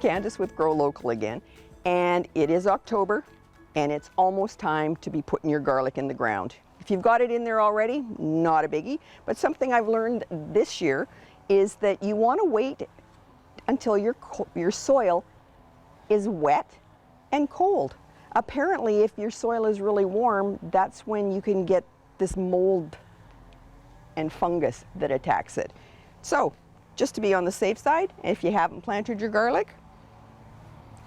Candace with Grow Local again, and it is October, and it's almost time to be putting your garlic in the ground. If you've got it in there already, not a biggie, but something I've learned this year is that you want to wait until your soil is wet and cold. Apparently, if your soil is really warm, that's when you can get this mold and fungus that attacks it. So, just to be on the safe side, if you haven't planted your garlic,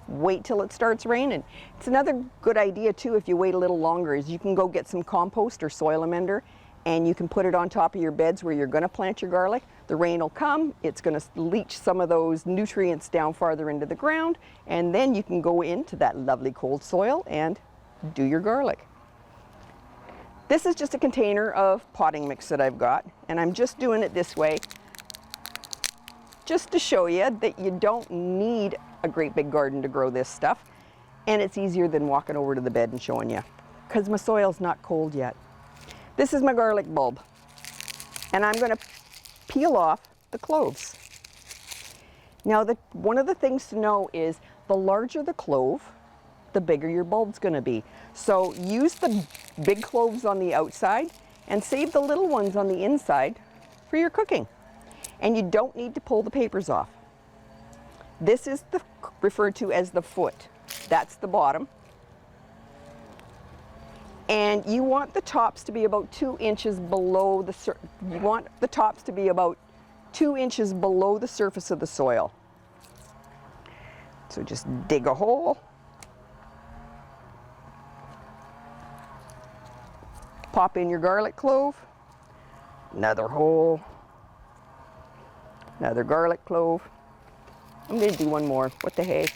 wait till it starts raining. It's another good idea too, if you wait a little longer, is you can go get some compost or soil amender and you can put it on top of your beds where you're going to plant your garlic. The rain will come, it's going to leach some of those nutrients down farther into the ground, and then you can go into that lovely cold soil and do your garlic. This is just a container of potting mix that I've got, and I'm just doing it this way just to show you that you don't need a great big garden to grow this stuff, and it's easier than walking over to the bed and showing you, because my soil's not cold yet. This is my garlic bulb, and I'm going to peel off the cloves. Now, one of the things to know is the larger the clove, the bigger your bulb's going to be. So use the big cloves on the outside and save the little ones on the inside for your cooking. And you don't need to pull the papers off. This is referred to as the foot. That's the bottom. And you want the tops to be about 2 inches below the surface of the soil. So just dig a hole. Pop in your garlic clove. Another hole. Another garlic clove. I'm going to do one more. What the hey?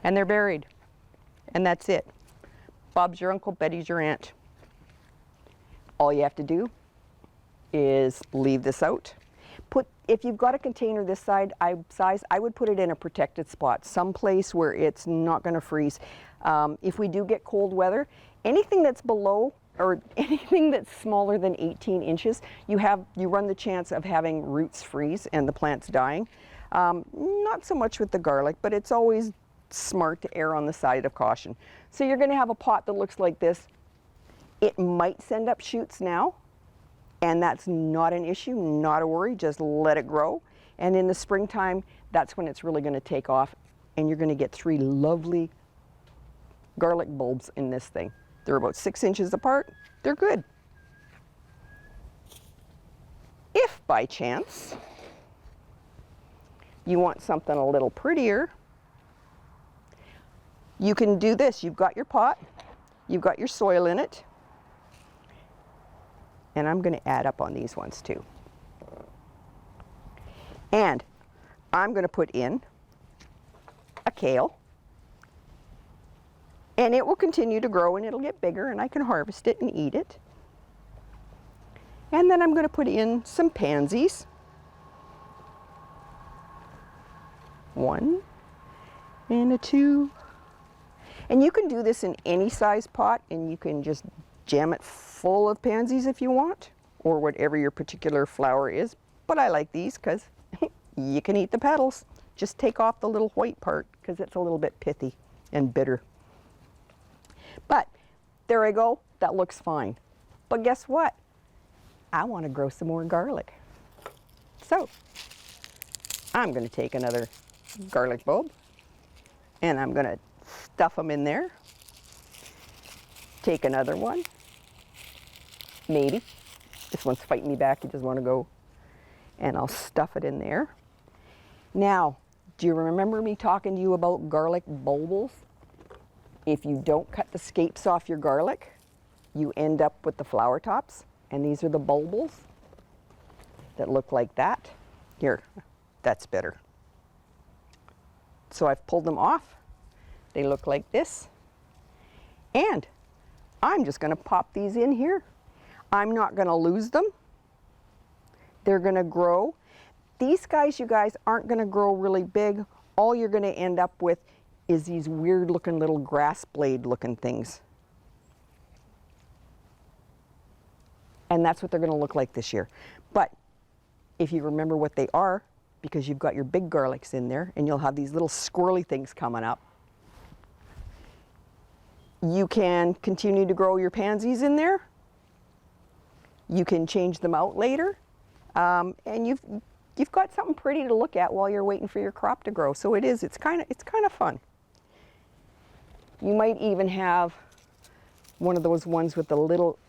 And they're buried. And that's it. Bob's your uncle, Betty's your aunt. All you have to do is leave this out. If you've got a container this size, I would put it in a protected spot, someplace where it's not going to freeze. If we do get cold weather, anything that's below or anything that's smaller than 18 inches, you run the chance of having roots freeze and the plants dying. Not so much with the garlic, but it's always smart to err on the side of caution. So you're going to have a pot that looks like this. It might send up shoots now, and that's not an issue, not a worry, just let it grow. And in the springtime, that's when it's really going to take off, and you're going to get 3 lovely garlic bulbs in this thing. They're about 6 inches apart. They're good. If by chance you want something a little prettier, you can do this. You've got your pot, you've got your soil in it, and I'm going to add up on these ones too. And I'm going to put in a kale. And it will continue to grow and it'll get bigger and I can harvest it and eat it. And then I'm going to put in some pansies. 1 and a 2. And you can do this in any size pot and you can just jam it full of pansies if you want, or whatever your particular flower is. But I like these because you can eat the petals. Just take off the little white part because it's a little bit pithy and bitter. But there I go, that looks fine. But guess what? I want to grow some more garlic. So I'm going to take another garlic bulb and I'm going to stuff them in there. Take another one. Maybe. This one's fighting me back, he doesn't want to go. And I'll stuff it in there. Now, do you remember me talking to you about garlic bulbils? If you don't cut the scapes off your garlic, you end up with the flower tops. And these are the bulbils that look like that. Here, that's better. So I've pulled them off. They look like this. And I'm just going to pop these in here. I'm not going to lose them. They're going to grow. These guys, you guys, aren't going to grow really big. All you're going to end up with is these weird looking little grass blade looking things. And that's what they're going to look like this year. But if you remember what they are, because you've got your big garlics in there, and you'll have these little squirrely things coming up, you can continue to grow your pansies in there. You can change them out later, and you've got something pretty to look at while you're waiting for your crop to grow. So it's kind of fun. You might even have one of those ones with the little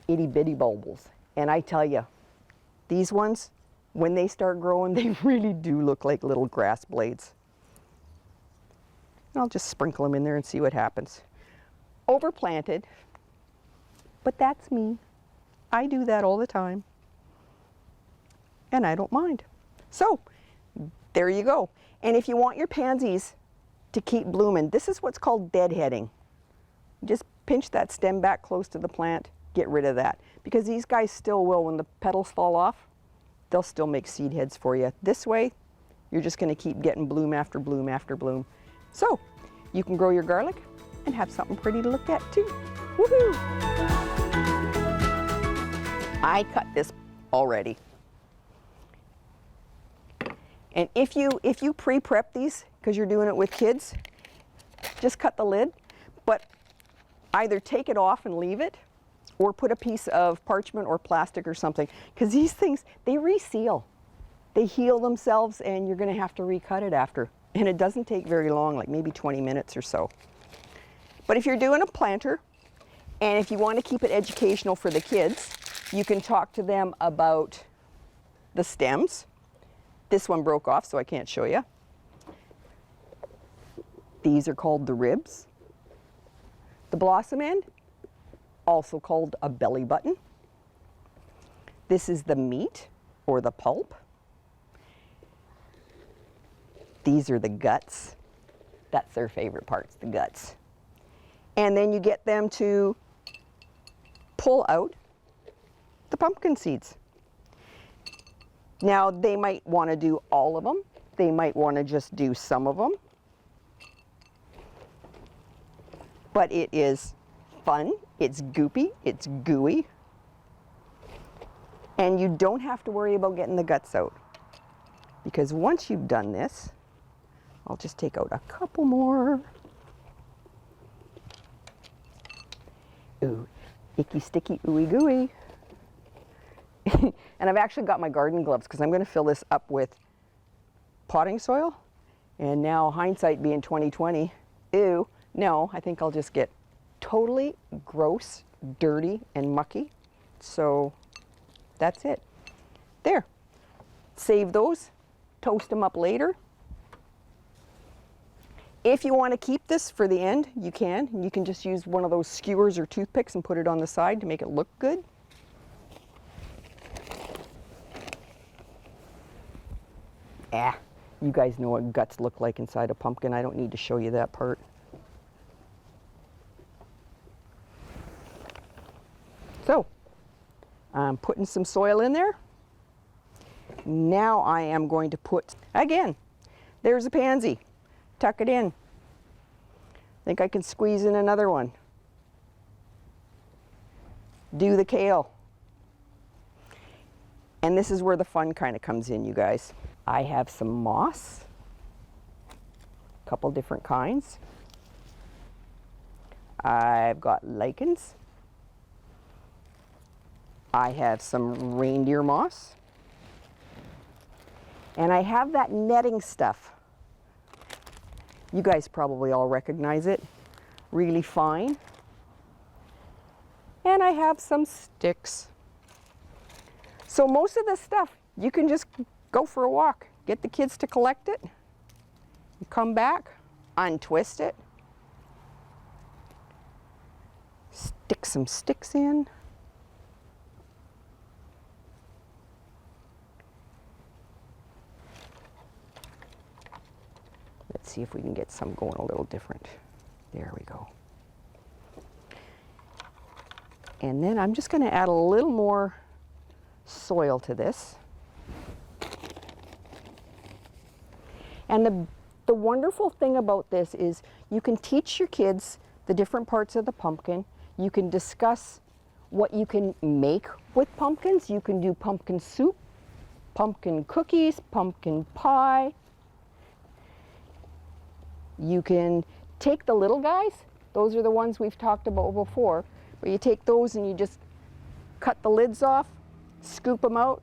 itty bitty bulbs. And I tell you, these ones, when they start growing, they really do look like little grass blades. I'll just sprinkle them in there and see what happens. Overplanted, but that's me. I do that all the time, and I don't mind. So there you go. And if you want your pansies to keep blooming, this is what's called deadheading. Just pinch that stem back close to the plant, get rid of that, because these guys still will, when the petals fall off, they'll still make seed heads for you. This way, you're just going to keep getting bloom after bloom after bloom. So you can grow your garlic and have something pretty to look at too. Woohoo! I cut this already. And if you pre-prep these, because you're doing it with kids, just cut the lid, but either take it off and leave it, or put a piece of parchment or plastic or something, because these things, they reseal. They heal themselves, and you're going to have to recut it after. And it doesn't take very long, like maybe 20 minutes or so. But if you're doing a planter, and if you want to keep it educational for the kids, you can talk to them about the stems. This one broke off, so I can't show you. These are called the ribs. The blossom end, also called a belly button. This is the meat, or the pulp. These are the guts. That's their favorite parts, the guts. And then you get them to pull out the pumpkin seeds. Now, they might want to do all of them. They might want to just do some of them. But it is fun, it's goopy, it's gooey. And you don't have to worry about getting the guts out. Because once you've done this, I'll just take out a couple more. Ooh, icky, sticky, ooey gooey. And I've actually got my garden gloves because I'm going to fill this up with potting soil. And now, hindsight being 2020, ew, no, I think I'll just get totally gross, dirty, and mucky. So that's it. There. Save those, toast them up later. If you want to keep this for the end, you can. You can just use one of those skewers or toothpicks and put it on the side to make it look good. You guys know what guts look like inside a pumpkin. I don't need to show you that part. So, I'm putting some soil in there. Now I am going to put, again, there's a pansy. Tuck it in. I think I can squeeze in another one. Do the kale. And this is where the fun kind of comes in, you guys. I have some moss, a couple different kinds. I've got lichens. I have some reindeer moss. And I have that netting stuff. You guys probably all recognize it. Really fine. And I have some sticks. So most of this stuff, you can just go for a walk. Get the kids to collect it. You come back, untwist it. Stick some sticks in. Let's see if we can get some going a little different. There we go. And then I'm just going to add a little more soil to this. And the wonderful thing about this is you can teach your kids the different parts of the pumpkin. You can discuss what you can make with pumpkins. You can do pumpkin soup, pumpkin cookies, pumpkin pie. You can take the little guys. Those are the ones we've talked about before. But you take those and you just cut the lids off, scoop them out.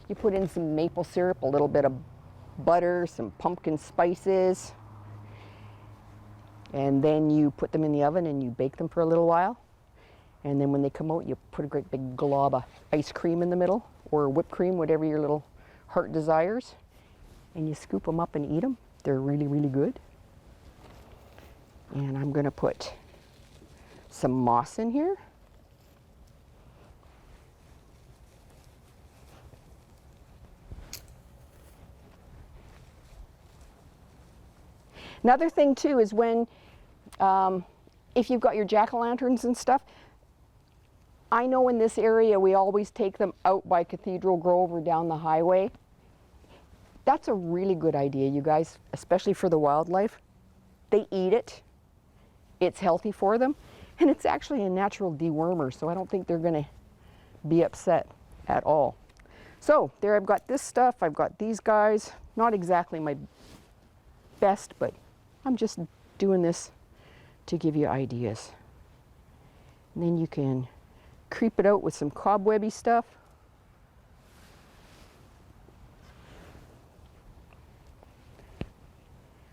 You put in some maple syrup, a little bit of butter, some pumpkin spices. And then you put them in the oven and you bake them for a little while. And then when they come out, you put a great big glob of ice cream in the middle, or whipped cream, whatever your little heart desires. And you scoop them up and eat them. They're really, really good. And I'm going to put some moss in here. Another thing too is when, if you've got your jack-o'-lanterns and stuff, I know in this area we always take them out by Cathedral Grove or down the highway. That's a really good idea, you guys, especially for the wildlife. They eat it. It's healthy for them. And it's actually a natural dewormer, so I don't think they're going to be upset at all. So there I've got this stuff. I've got these guys. Not exactly my best, but I'm just doing this to give you ideas. And then you can creep it out with some cobwebby stuff.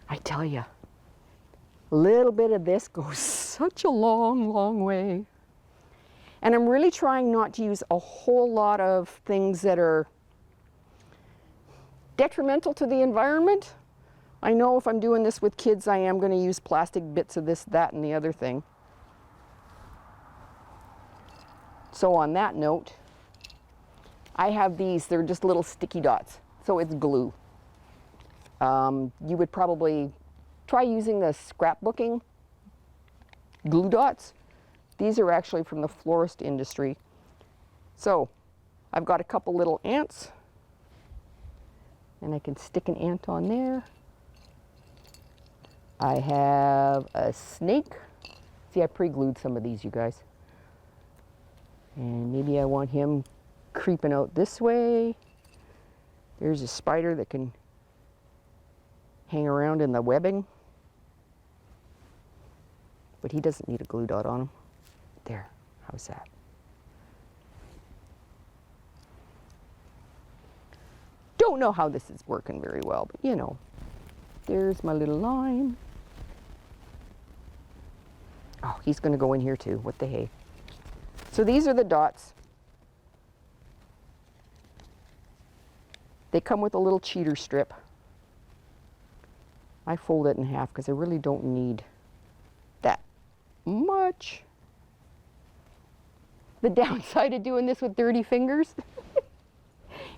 I tell you, a little bit of this goes such a long, long way. And I'm really trying not to use a whole lot of things that are detrimental to the environment. I know if I'm doing this with kids, I am going to use plastic bits of this, that, and the other thing. So on that note, I have these. They're just little sticky dots. So it's glue. You would probably try using the scrapbooking glue dots. These are actually from the florist industry. So I've got a couple little ants, and I can stick an ant on there. I have a snake. See, I pre-glued some of these, you guys. And maybe I want him creeping out this way. There's a spider that can hang around in the webbing. But he doesn't need a glue dot on him. There, how's that? Don't know how this is working very well, but you know, there's my little line. Oh, he's gonna go in here too, what the hay. So these are the dots. They come with a little cheater strip. I fold it in half because I really don't need that much. The downside of doing this with dirty fingers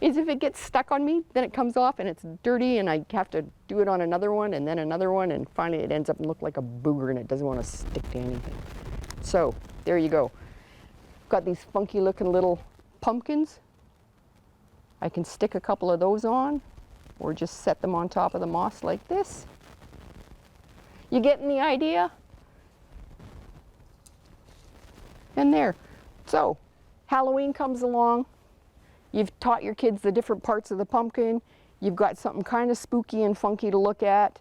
is if it gets stuck on me, then it comes off and it's dirty and I have to do it on another one and then another one, and finally it ends up and look like a booger and it doesn't want to stick to anything. So there you go. Got these funky looking little pumpkins. I can stick a couple of those on or just set them on top of the moss like this. You getting the idea? And there. So Halloween comes along. You've taught your kids the different parts of the pumpkin. You've got something kind of spooky and funky to look at.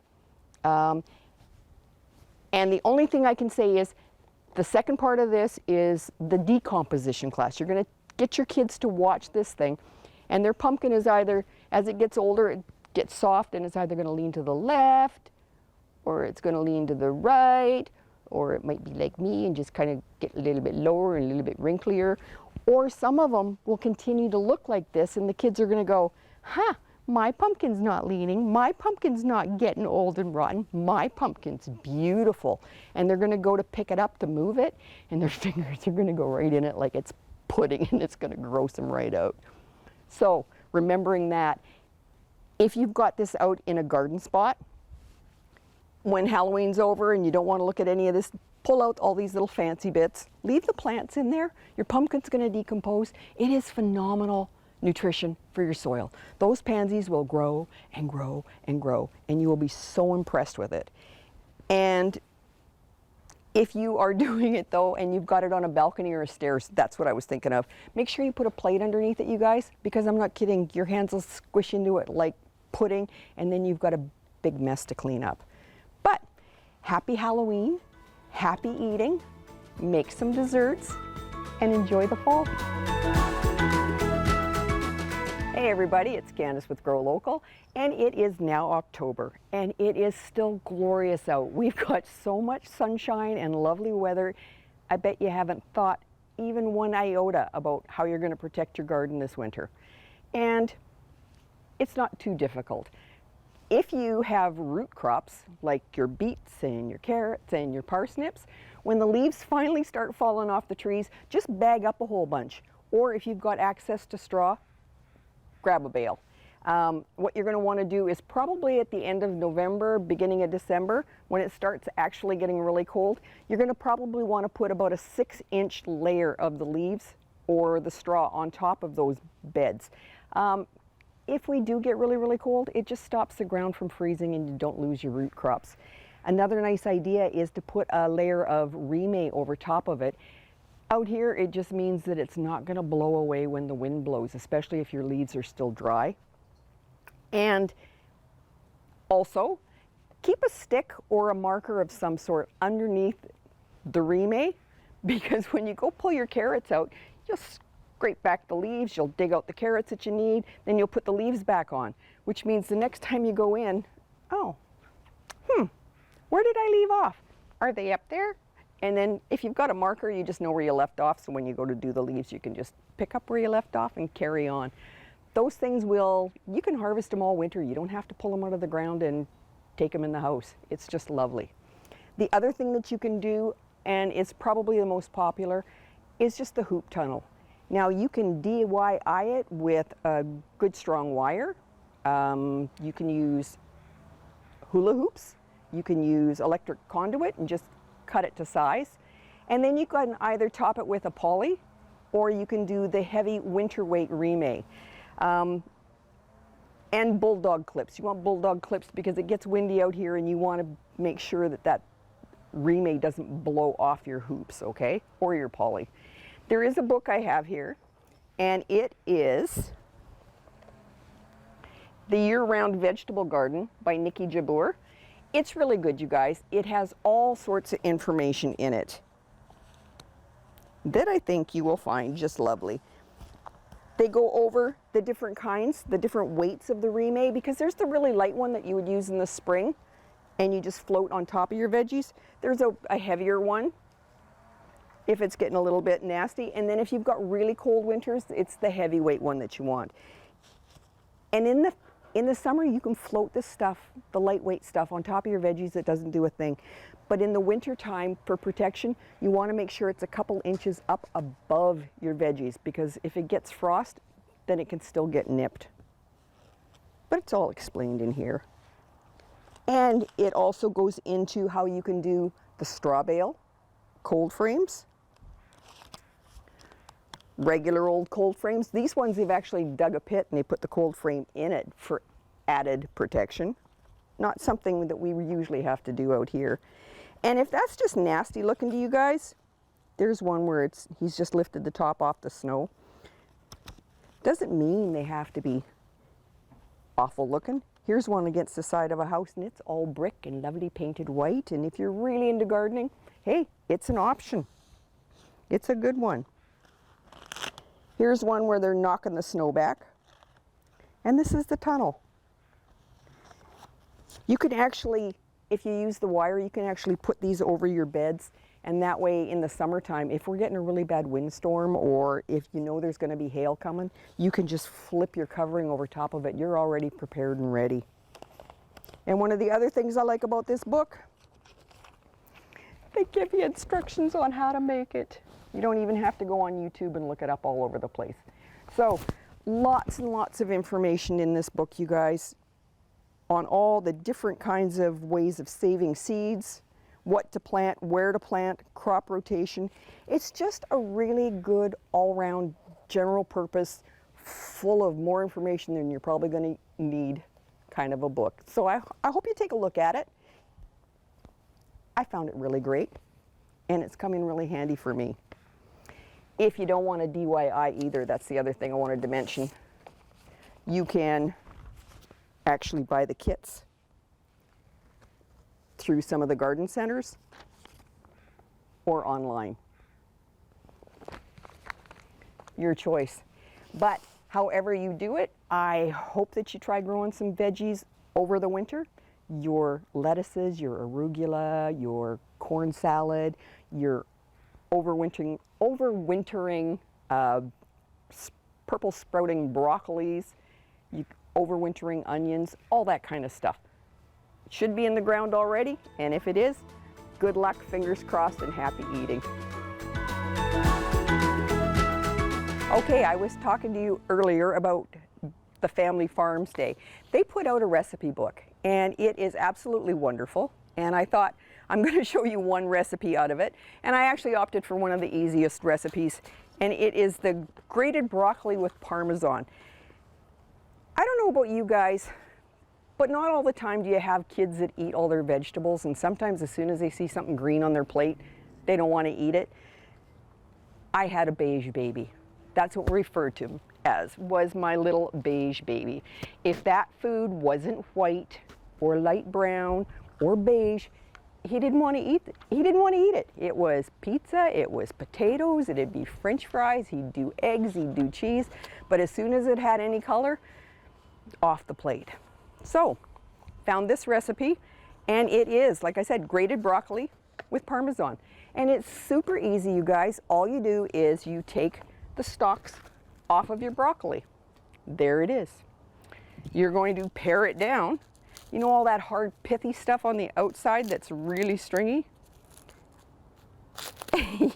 And the only thing I can say is the second part of this is the decomposition class. You're going to get your kids to watch this thing. And their pumpkin is either, as it gets older, it gets soft and it's either going to lean to the left or it's going to lean to the right, or it might be like me and just kind of get a little bit lower and a little bit wrinklier. Or some of them will continue to look like this and the kids are going to go, huh, my pumpkin's not leaning, my pumpkin's not getting old and rotten, my pumpkin's beautiful. And they're going to go to pick it up to move it and their fingers are going to go right in it like it's pudding and it's going to gross them right out. So remembering that, if you've got this out in a garden spot, when Halloween's over and you don't want to look at any of this, pull out all these little fancy bits. Leave the plants in there. Your pumpkin's going to decompose. It is phenomenal nutrition for your soil. Those pansies will grow and grow and grow, and you will be so impressed with it. And If you are doing it though and you've got it on a balcony or a stairs, that's what I was thinking of. Make sure you put a plate underneath it, you guys, because I'm not kidding, your hands will squish into it like pudding and then you've got a big mess to clean up. But happy Halloween, happy eating, make some desserts, and enjoy the fall. Hey everybody, it's Candice with Grow Local, and it is now October, and it is still glorious out. We've got so much sunshine and lovely weather. I bet you haven't thought even one iota about how you're going to protect your garden this winter. And it's not too difficult. If you have root crops like your beets and your carrots and your parsnips, when the leaves finally start falling off the trees, just bag up a whole bunch. Or if you've got access to straw, grab a bale. What you're going to want to do is probably at the end of November, beginning of December, when it starts actually getting really cold, you're going to probably want to put about a 6-inch layer of the leaves or the straw on top of those beds. If we do get really, really cold, it just stops the ground from freezing and you don't lose your root crops. Another nice idea is to put a layer of remay over top of it. Out here, it just means that it's not going to blow away when the wind blows, especially if your leaves are still dry. And also, keep a stick or a marker of some sort underneath the remay, because when you go pull your carrots out, you'll scrape back the leaves, you'll dig out the carrots that you need, then you'll put the leaves back on, which means the next time you go in, oh, where did I leave off? Are they up there? And then if you've got a marker, you just know where you left off, so when you go to do the leaves, you can just pick up where you left off and carry on. Those things you can harvest them all winter. You don't have to pull them out of the ground and take them in the house. It's just lovely. The other thing that you can do, and it's probably the most popular, is just the hoop tunnel. Now you can DIY it with a good strong wire. You can use hula hoops. You can use electric conduit and just cut it to size. And then you can either top it with a poly, or you can do the heavy winter weight remay. And bulldog clips. You want bulldog clips because it gets windy out here and you want to make sure that that remay doesn't blow off your hoops, okay? Or your poly. There is a book I have here, and it is The Year-Round Vegetable Garden by Nikki Jabbour. It's really good, you guys. It has all sorts of information in it that I think you will find just lovely. They go over the different kinds, the different weights of the remay, because there's the really light one that you would use in the spring and you just float on top of your veggies. There's a heavier one if it's getting a little bit nasty, and then if you've got really cold winters, it's the heavyweight one that you want. And in the summer, you can float this stuff, the lightweight stuff, on top of your veggies. It doesn't do a thing. But in the winter time, for protection, you want to make sure it's a couple inches up above your veggies, because if it gets frost, then it can still get nipped. But it's all explained in here. And it also goes into how you can do the straw bale, cold frames, regular old cold frames. These ones, they've actually dug a pit and they put the cold frame in it for added protection. Not something that we usually have to do out here. And if that's just nasty looking to you guys, there's one where he's just lifted the top off the snow. Doesn't mean they have to be awful looking. Here's one against the side of a house, and it's all brick and lovely painted white. And if you're really into gardening, hey, it's an option. It's a good one. Here's one where they're knocking the snow back. And this is the tunnel. You can actually, if you use the wire, you can actually put these over your beds. And that way in the summertime, if we're getting a really bad windstorm, or if you know there's going to be hail coming, you can just flip your covering over top of it. You're already prepared and ready. And one of the other things I like about this book, they give you instructions on how to make it. You don't even have to go on YouTube and look it up all over the place. So lots and lots of information in this book, you guys, on all the different kinds of ways of saving seeds, what to plant, where to plant, crop rotation. It's just a really good all-round general purpose, full of more information than you're probably going to need kind of a book. So I hope you take a look at it. I found it really great. and it's come in really handy for me. If you don't want a DIY either, that's the other thing I wanted to mention. You can actually buy the kits through some of the garden centers or online. Your choice. But however you do it, I hope that you try growing some veggies over the winter. Your lettuces, your arugula, your corn salad, your overwintering purple sprouting broccolis, overwintering onions, all that kind of stuff. It should be in the ground already, and if it is, good luck, fingers crossed, and happy eating. Okay, I was talking to you earlier about the Family Farms Day. They put out a recipe book, and it is absolutely wonderful. And I thought, I'm going to show you one recipe out of it. And I actually opted for one of the easiest recipes, and it is the grated broccoli with Parmesan. I don't know about you guys, but not all the time do you have kids that eat all their vegetables, and sometimes as soon as they see something green on their plate, they don't want to eat it. I had a beige baby. That's what we referred to as, was my little beige baby. If that food wasn't white or light brown or beige, he didn't want to eat it. He didn't want to eat it. It was pizza, it was potatoes, it'd be French fries, he'd do eggs, he'd do cheese, but as soon as it had any color, off the plate. So, found this recipe, and it is, like I said, grated broccoli with Parmesan. And it's super easy, you guys. All you do is you take the stalks off of your broccoli. There it is. You're going to pare it down. You know all that hard, pithy stuff on the outside that's really stringy?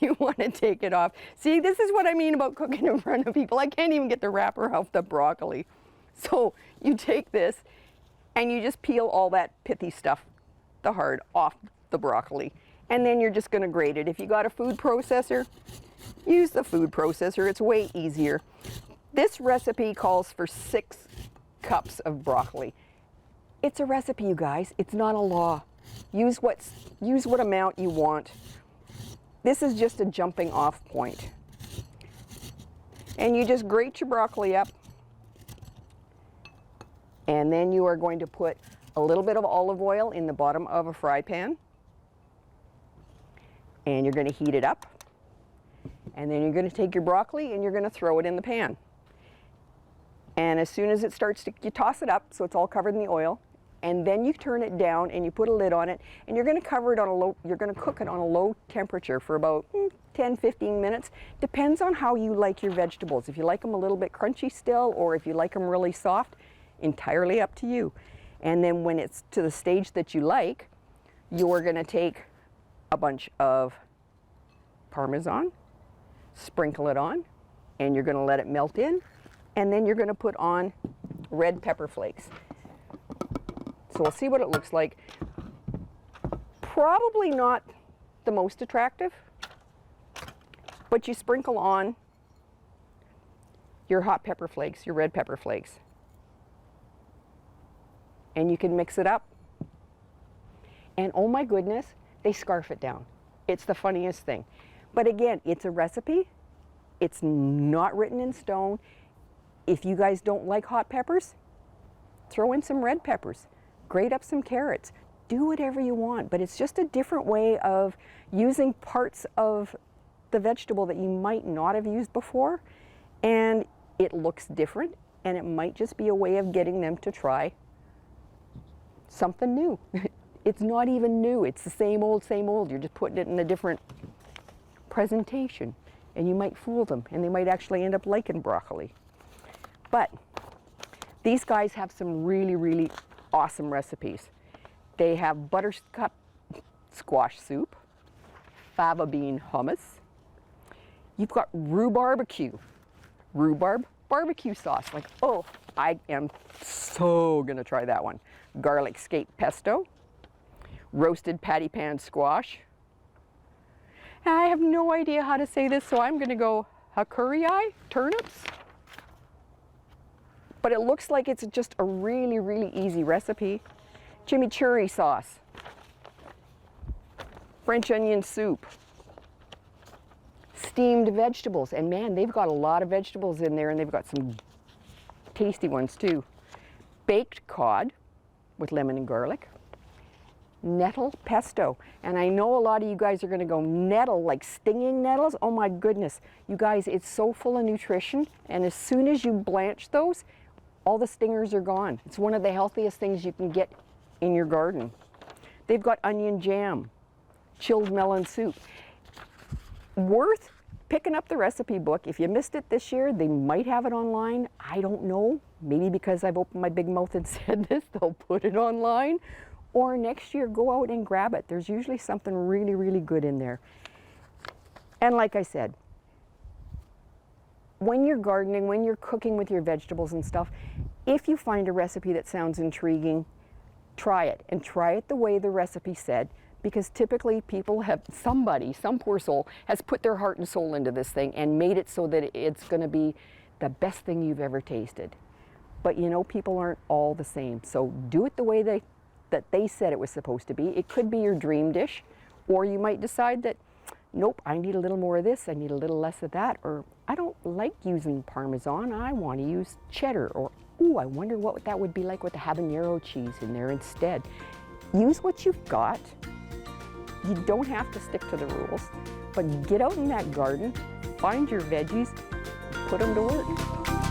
You want to take it off. See, this is what I mean about cooking in front of people. I can't even get the wrapper off the broccoli. So you take this and you just peel all that pithy stuff, the hard, off the broccoli. And then you're just going to grate it. If you got a food processor, use the food processor. It's way easier. This recipe calls for 6 cups of broccoli. It's a recipe, you guys. It's not a law. Use what amount you want. This is just a jumping off point. And you just grate your broccoli up. And then you are going to put a little bit of olive oil in the bottom of a fry pan. And you're going to heat it up. And then you're going to take your broccoli and you're going to throw it in the pan. And as soon as it starts to, you toss it up so it's all covered in the oil. And then you turn it down and you put a lid on it, and you're going to cover it on a low, you're going to cook it on a low temperature for about 10-15 minutes. Depends on how you like your vegetables. If you like them a little bit crunchy still, or if you like them really soft, entirely up to you. And then when it's to the stage that you like, you're going to take a bunch of Parmesan, sprinkle it on, and you're going to let it melt in, and then you're going to put on red pepper flakes. So we'll see what it looks like. Probably not the most attractive, but you sprinkle on your hot pepper flakes, your red pepper flakes. And you can mix it up. And oh my goodness, they scarf it down. It's the funniest thing. But again, it's a recipe. It's not written in stone. If you guys don't like hot peppers, throw in some red peppers. Grate up some carrots. Do whatever you want, but it's just a different way of using parts of the vegetable that you might not have used before, and it looks different, and it might just be a way of getting them to try something new. It's not even new. It's the same old, same old. You're just putting it in a different presentation, and you might fool them, and they might actually end up liking broccoli. But these guys have some really, really awesome recipes. They have butterscotch squash soup, fava bean hummus. You've got rhubarb barbecue sauce. Like, oh, I am so gonna try that one. Garlic skate pesto, roasted patty pan squash. And I have no idea how to say this, so I'm gonna go hakurei, turnips. But it looks like it's just a really, really easy recipe. Chimichurri sauce, French onion soup, steamed vegetables. And man, they've got a lot of vegetables in there, and they've got some tasty ones too. Baked cod with lemon and garlic. Nettle pesto. And I know a lot of you guys are going to go, nettle, like stinging nettles? Oh my goodness. You guys, it's so full of nutrition, and as soon as you blanch those, all the stingers are gone. It's one of the healthiest things you can get in your garden. They've got onion jam, chilled melon soup. Worth picking up the recipe book. If you missed it this year, they might have it online. I don't know. Maybe because I've opened my big mouth and said this, they'll put it online. Or next year, go out and grab it. There's usually something really, really good in there. And like I said, when you're gardening, when you're cooking with your vegetables and stuff, if you find a recipe that sounds intriguing, try it. And try it the way the recipe said, because typically people have, somebody, some poor soul, has put their heart and soul into this thing and made it so that it's going to be the best thing you've ever tasted. But you know, people aren't all the same. So do it the way that they said it was supposed to be. It could be your dream dish, or you might decide that, nope, I need a little more of this, I need a little less of that, or I don't like using Parmesan, I want to use cheddar, or ooh, I wonder what that would be like with the habanero cheese in there instead. Use what you've got. You don't have to stick to the rules, but get out in that garden, find your veggies, put them to work.